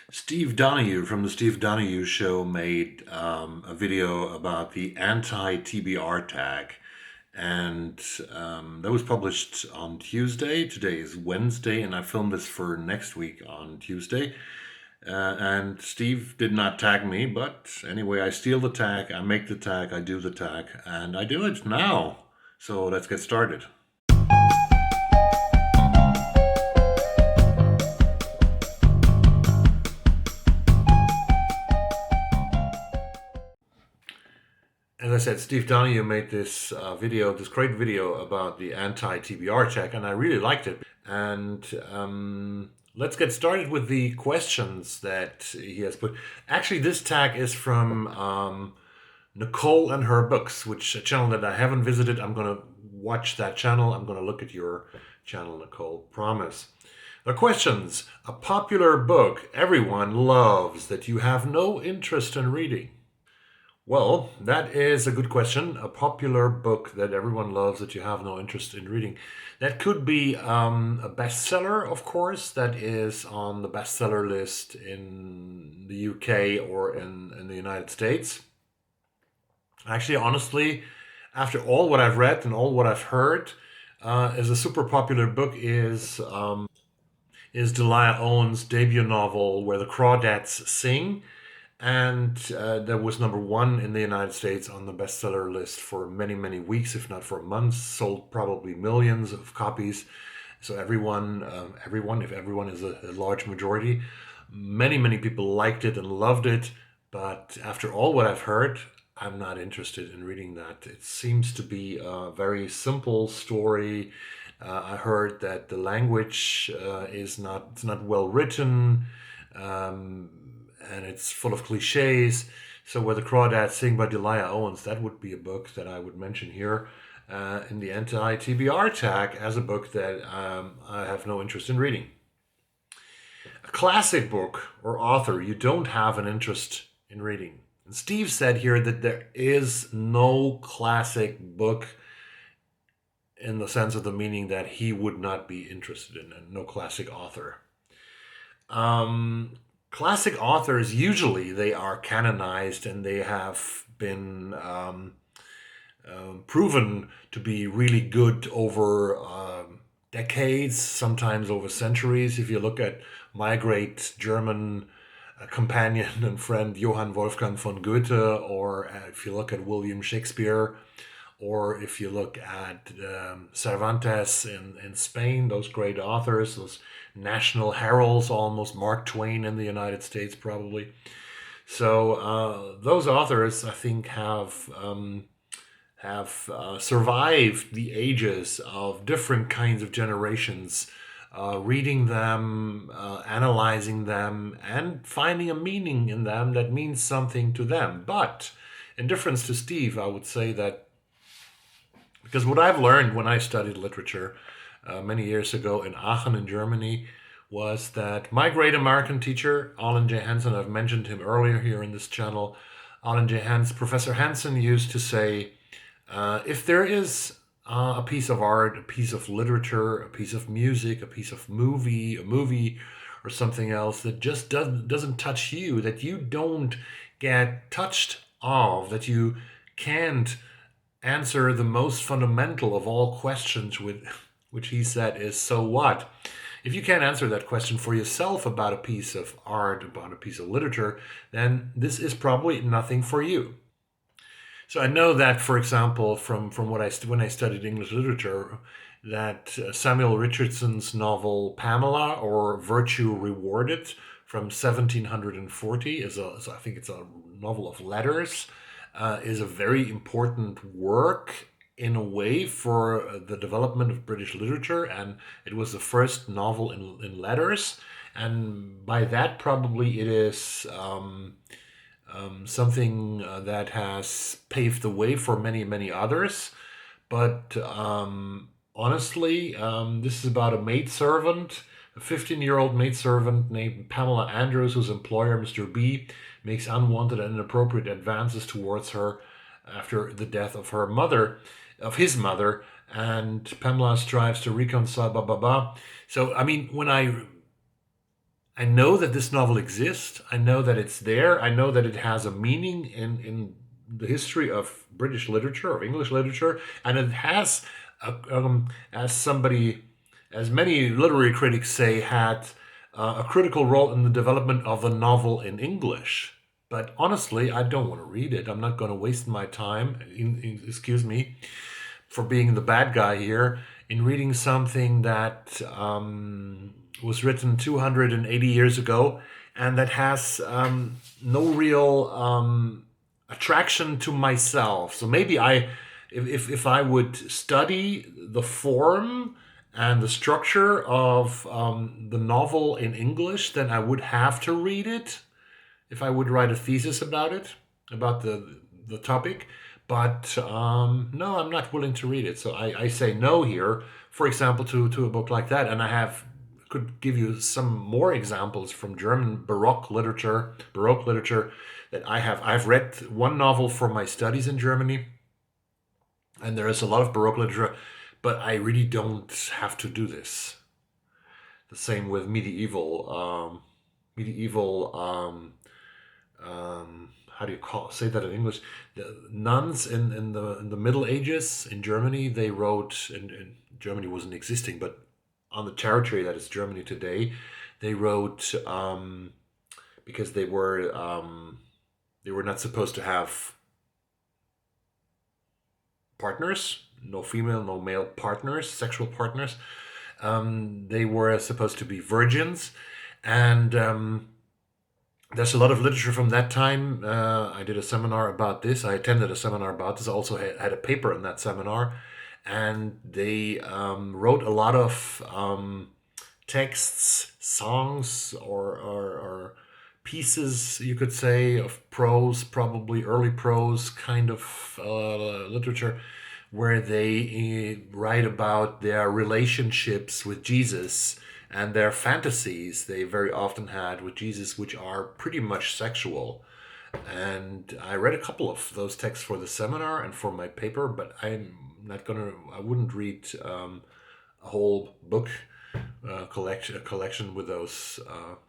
Steve Donohue from the Steve Donohue Show made a video about the anti-TBR tag, and that was published on Tuesday. Today is Wednesday, and I filmed this for next week on Tuesday. And Steve did not tag me, but anyway, I steal the tag, I make the tag, I do the tag, and I do it now. So let's get started. As I said, Steve Donohue made this this great video about the anti-TBR tag, and I really liked it. And let's get started with the questions that he has put. Actually, this tag is from Nicole and her books, which a channel that I haven't visited. I'm going to watch that channel. I'm going to look at your channel, Nicole. Promise. The questions. A popular book everyone loves that you have no interest in reading. Well, that is a good question. A popular book that everyone loves that you have no interest in reading. That could be a bestseller, of course, that is on the bestseller list in the UK or in the United States. Actually, honestly, after all what I've read and all what I've heard, is a super popular book is Delia Owens' debut novel, Where the Crawdads Sing. And that was number one in the United States on the bestseller list for many, many weeks, if not for months. Sold probably millions of copies. So everyone, if everyone is a large majority, many people liked it and loved it. But after all what I've heard, I'm not interested in reading that. It seems to be a very simple story. I heard that the language is not well written. And it's full of cliches. So Where the Crawdads Sing by Delia Owens, that would be a book that I would mention here in the anti-TBR tag as a book that I have no interest in reading. A classic book or author you don't have an interest in reading. And Steve said here that there is no classic book in the sense of the meaning that he would not be interested in, and no classic author. Classic authors, usually they are canonized and they have been proven to be really good over decades, sometimes over centuries. If you look at my great German companion and friend Johann Wolfgang von Goethe, or if you look at William Shakespeare, or if you look at Cervantes in Spain, those great authors, those national heralds, almost Mark Twain in the United States, probably. So those authors, I think, have survived the ages of different kinds of generations, reading them, analyzing them, and finding a meaning in them that means something to them. But in difference to Steve, I would say that because what I've learned when I studied literature many years ago in Aachen in Germany was that my great American teacher, Alan J. Hansen, I've mentioned him earlier here in this channel, Alan J. Hansen, Professor Hansen used to say, if there is a piece of art, a piece of literature, a piece of music, a piece of a movie or something else that just doesn't touch you, that you don't get touched of, that you can't answer the most fundamental of all questions, which he said is, so what? If you can't answer that question for yourself about a piece of art, about a piece of literature, then this is probably nothing for you. So I know that, for example, from when I studied English literature, that Samuel Richardson's novel Pamela, or Virtue Rewarded, from 1740 I think it's a novel of letters, is a very important work in a way for the development of British literature, and it was the first novel in letters, and by that probably it is something that has paved the way for many others. But honestly, this is about a maidservant, a 15-year-old maidservant named Pamela Andrews, whose employer, Mr. B, makes unwanted and inappropriate advances towards her after the death of his mother, and Pamela strives to reconcile, blah, blah, blah. So, I mean, when I I know that this novel exists. I know that it's there. I know that it has a meaning in the history of British literature, of English literature, and it has, as somebody, as many literary critics say, had a critical role in the development of the novel in English. But honestly, I don't want to read it. I'm not going to waste my time, excuse me, for being the bad guy here, in reading something that was written 280 years ago and that has no real attraction to myself. So maybe if I would study the form and the structure of the novel in English, then I would have to read it if I would write a thesis about it, about the topic. But no, I'm not willing to read it. So I say no here, for example, to a book like that. And could give you some more examples from German Baroque literature that I have. I've read one novel for my studies in Germany, and there is a lot of Baroque literature, but I really don't have to do this. The same with medieval how do you say that in English? The nuns in the Middle Ages in Germany, they wrote, and Germany wasn't existing, but on the territory that is Germany today, they wrote because they were not supposed to have partners, no female, no male partners, sexual partners. They were supposed to be virgins, and there's a lot of literature from that time. I did a seminar about this. I attended a seminar about this. I also had a paper in that seminar. And they wrote a lot of texts, songs, or pieces, you could say, of prose, probably early prose kind of literature, where they write about their relationships with Jesus and their fantasies they very often had with Jesus, which are pretty much sexual. And I read a couple of those texts for the seminar and for my paper, but I wouldn't read a whole book collection with those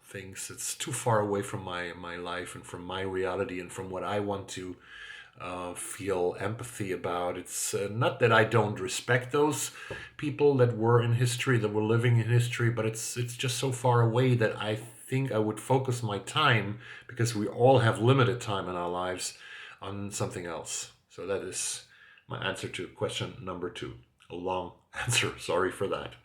things. It's too far away from my life and from my reality and from what I want to feel empathy about. It's not that I don't respect those people that were in history, that were living in history, but it's just so far away that I think I would focus my time, because we all have limited time in our lives, on something else. So that is my answer to question number 2. A long answer, sorry for that.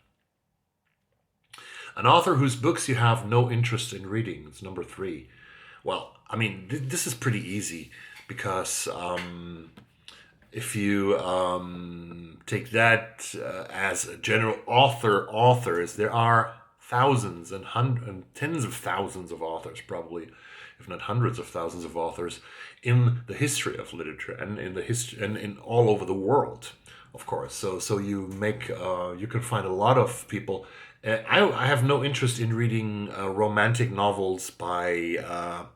An author whose books you have no interest in reading. It's number 3. Well, I mean, this is pretty easy, because if you take that as a general authors, there are thousands and tens of thousands of authors, probably, if not hundreds of thousands of authors, in the history of literature and in the history and in all over the world, of course. So you can find a lot of people. I have no interest in reading romantic novels by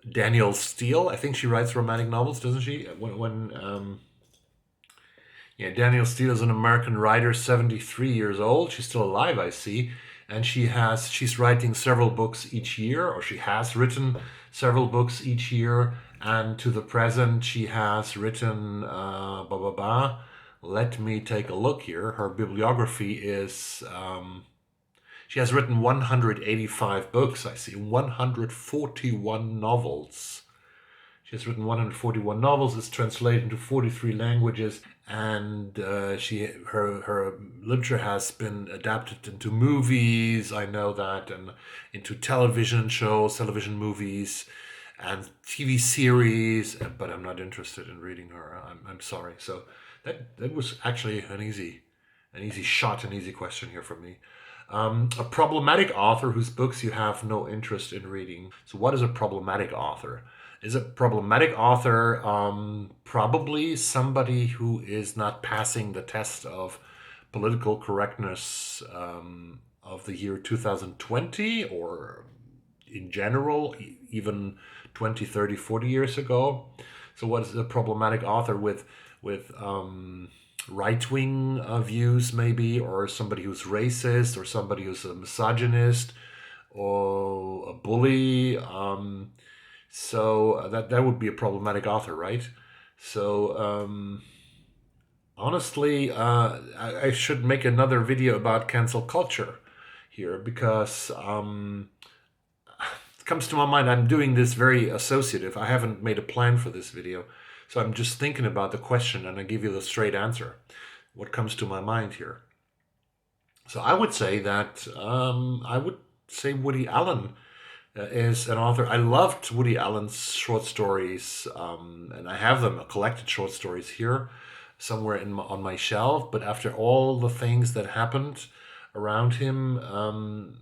Danielle Steele. I think she writes romantic novels, doesn't she? Danielle Steele is an American writer, 73 years old. She's still alive, I see. And she's writing several books each year, or she has written several books each year. And to the present, she has written, let me take a look here. Her bibliography is, she has written 185 books, I see, 141 novels. She has written 141 novels. It's translated into 43 languages, and her literature has been adapted into movies. I know that, and into television shows, television movies, and TV series. But I'm not interested in reading her. I'm sorry. So that was actually an easy shot, an easy question here from me. A problematic author whose books you have no interest in reading. So what is a problematic author? Is a problematic author probably somebody who is not passing the test of political correctness of the year 2020, or in general, even 20, 30, 40 years ago? So what is a problematic author with right-wing views, maybe, or somebody who's racist, or somebody who's a misogynist, or a bully. So that would be a problematic author, right? So honestly, I should make another video about cancel culture here because it comes to my mind. I'm doing this very associative. I haven't made a plan for this video, so I'm just thinking about the question and I give you the straight answer. What comes to my mind here? So I would say that I would say Woody Allen is an author. I loved Woody Allen's short stories, and I have them, collected short stories here somewhere on my shelf. But after all the things that happened around him,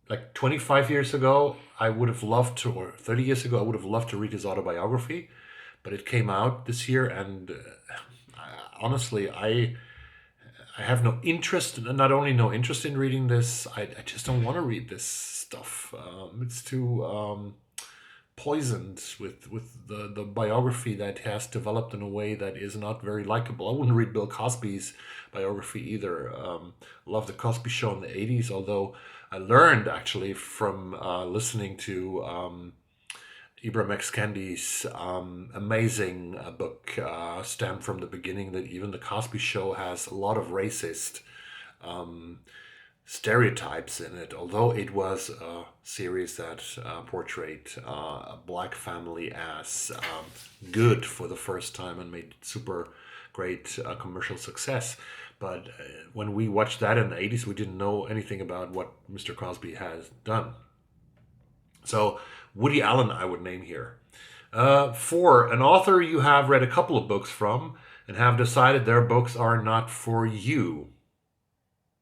like 25 years ago, I would have loved to, or 30 years ago, I would have loved to read his autobiography. But it came out this year, and honestly, I have no interest, not only no interest in reading this, I just don't want to read this stuff. It's too poisoned with the biography that has developed in a way that is not very likable. I wouldn't read Bill Cosby's biography either. Love the Cosby Show in the 80s, although I learned actually from listening to Ibram X. Kendi's amazing book, Stamped from the Beginning, that even the Cosby Show has a lot of racist stereotypes in it, although it was a series that portrayed a black family as good for the first time and made super great commercial success. But when we watched that in the 80s, we didn't know anything about what Mr. Cosby has done. So Woody Allen, I would name here. 4, an author you have read a couple of books from and have decided their books are not for you.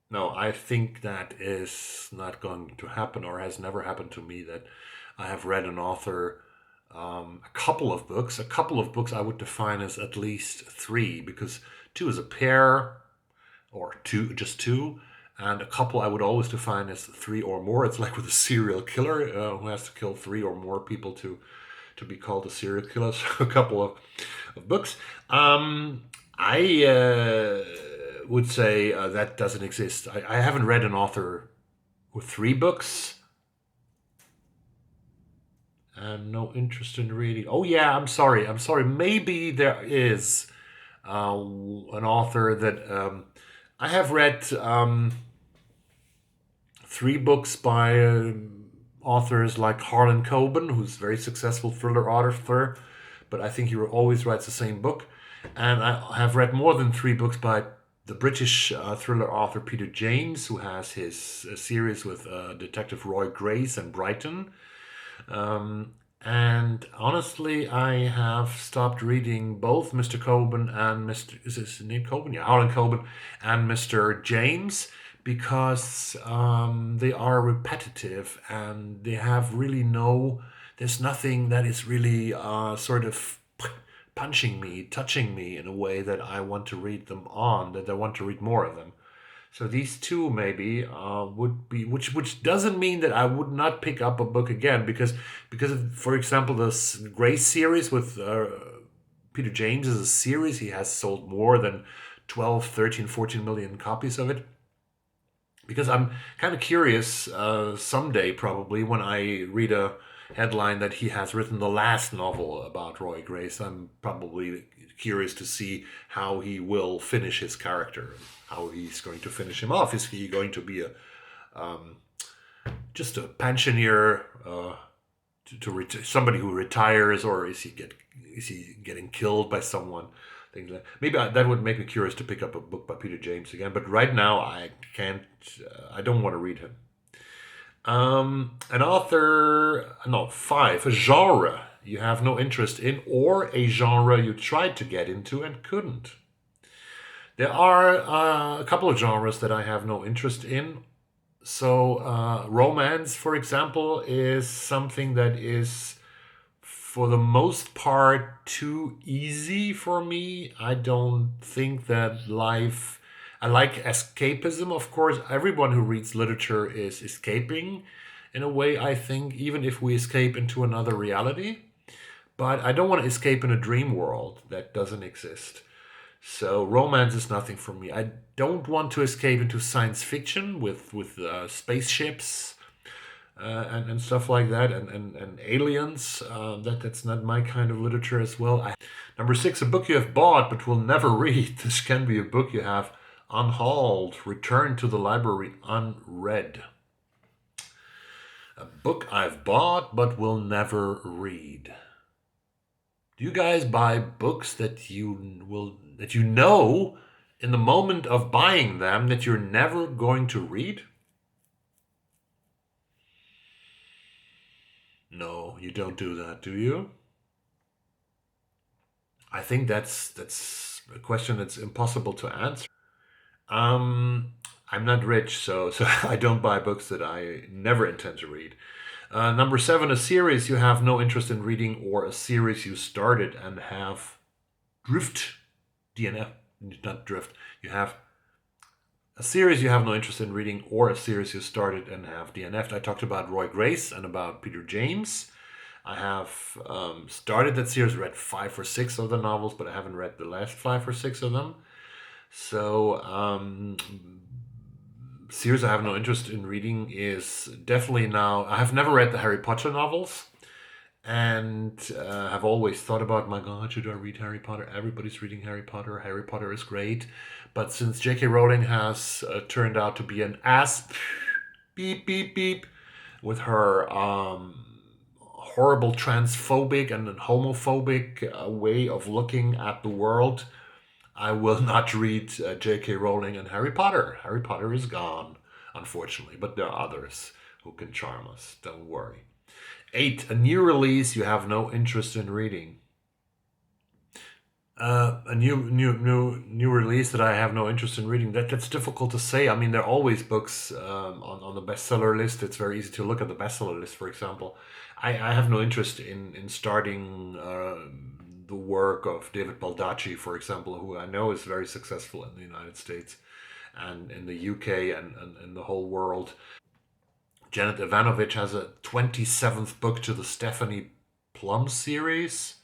No, I think that is not going to happen, or has never happened to me, that I have read an author a couple of books. A couple of books I would define as at least 3, because 2 is a pair, or just two. And a couple I would always define as 3 or more. It's like with a serial killer who has to kill 3 or more people to be called a serial killer. So a couple of books. I would say that doesn't exist. I haven't read an author with 3 books and no interest in reading. Oh yeah, I'm sorry. Maybe there is an author that I have read 3 books by authors like Harlan Coben, who's a very successful thriller author, but I think he always writes the same book. And I have read more than 3 books by the British thriller author Peter James, who has his series with Detective Roy Grace and Brighton. And honestly, I have stopped reading both Mr. Coben and is his name Coben? Yeah, Harlan Coben and Mr. James, because they are repetitive and they have really there's nothing that is really sort of punching me, touching me in a way that I want to read them on, that I want to read more of them. So these 2 maybe would be, which doesn't mean that I would not pick up a book again, because of, for example, this Grace series with Peter James is a series. He has sold more than 12, 13, 14 million copies of it. Because I'm kind of curious someday, probably, when I read a headline that he has written the last novel about Roy Grace, I'm probably curious to see how he will finish his character, how he's going to finish him off. Is he going to be just a pensioner, somebody who retires, or is he getting killed by someone? Things like maybe that would make me curious to pick up a book by Peter James again. But right now, I can't. I don't want to read him. An author, no, 5, a genre you have no interest in, or a genre you tried to get into and couldn't. There are a couple of genres that I have no interest in. So romance, for example, is something that is, for the most part, too easy for me. I don't think that life... I like escapism, of course. Everyone who reads literature is escaping in a way, I think, even if we escape into another reality. But I don't want to escape in a dream world that doesn't exist. So romance is nothing for me. I don't want to escape into science fiction with spaceships. and stuff like that, and aliens. That's not my kind of literature as well. Number 6, a book you have bought but will never read. This can be a book you have unhauled, returned to the library unread. A book I've bought but will never read. Do you guys buy books that you know in the moment of buying them that you're never going to read? No, you don't do that, do you? I think that's a question that's impossible to answer. I'm not rich, so I don't buy books that I never intend to read. Number 7, a series you have no interest in reading, or a series you started and have DNF, not drift. You have a series you have no interest in reading, or a series you started and have DNF'd. I talked about Roy Grace and about Peter James. I have started that series, read 5 or 6 of the novels, but I haven't read the last 5 or 6 of them. So, series I have no interest in reading is definitely now. I have never read the Harry Potter novels, and have always thought about, my God, should I read Harry Potter? Everybody's reading Harry Potter. Harry Potter is great. But since J.K. Rowling has turned out to be an ass, beep, beep, beep, with her horrible transphobic and homophobic way of looking at the world, I will not read J.K. Rowling and Harry Potter. Harry Potter is gone, unfortunately, but there are others who can charm us. Don't worry. 8, a new release you have no interest in reading. A new release that I have no interest in reading. That's difficult to say. I mean, there are always books on the bestseller list. It's very easy to look at the bestseller list, for example. I have no interest in starting the work of David Baldacci, for example, who I know is very successful in the United States and in the UK and in the whole world. Janet Ivanovic has a 27th book to the Stephanie Plum series.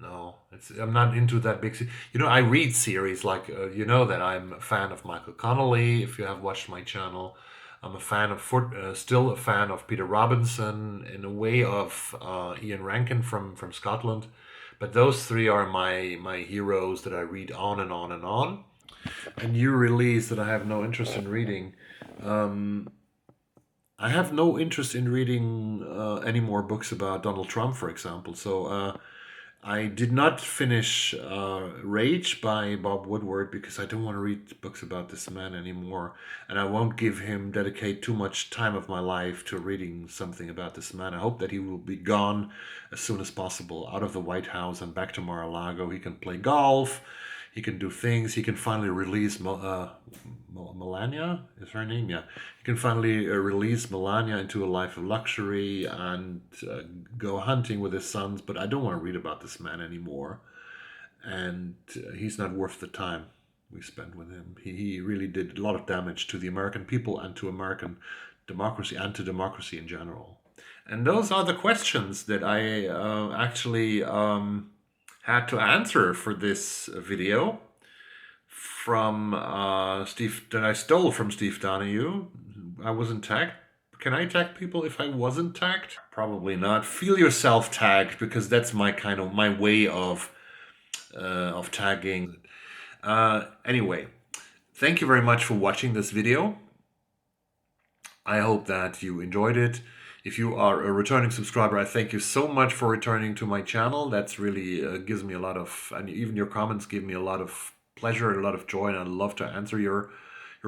No, I'm not into that big. I read series like that I'm a fan of Michael Connolly. If you have watched my channel, I'm a fan of still a fan of Peter Robinson, in a way of Ian Rankin from Scotland. But those 3 are my heroes that I read on and on and on. A new release that I have no interest in reading. I have no interest in reading any more books about Donald Trump, for example. So I did not finish Rage by Bob Woodward because I don't want to read books about this man anymore. And I won't dedicate too much time of my life to reading something about this man. I hope that he will be gone as soon as possible, out of the White House and back to Mar-a-Lago. He can play golf. He can do things. He can finally release Melania, is her name? Yeah. He can finally release Melania into a life of luxury and go hunting with his sons. But I don't want to read about this man anymore. And he's not worth the time we spent with him. He really did a lot of damage to the American people and to American democracy and to democracy in general. And those are the questions that I actually had to answer for this video from Steve, that I stole from Steve Donohue. I wasn't tagged. Can I tag people if I wasn't tagged? Probably not. Feel yourself tagged, because that's my way of tagging. Anyway, thank you very much for watching this video. I hope that you enjoyed it. If you are a returning subscriber, I thank you so much for returning to my channel. That's really gives me a lot of, and even your comments give me a lot of pleasure and a lot of joy, and I love to answer your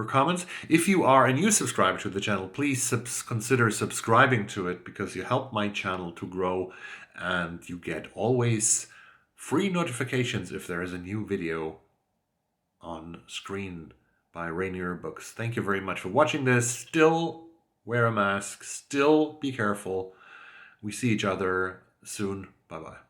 comments. If you are a new subscriber to the channel, please consider subscribing to it, because you help my channel to grow, and you get always free notifications if there is a new video on screen by Rainierbooks. Thank you very much for watching this. Still wear a mask. Still be careful. We see each other soon. Bye-bye.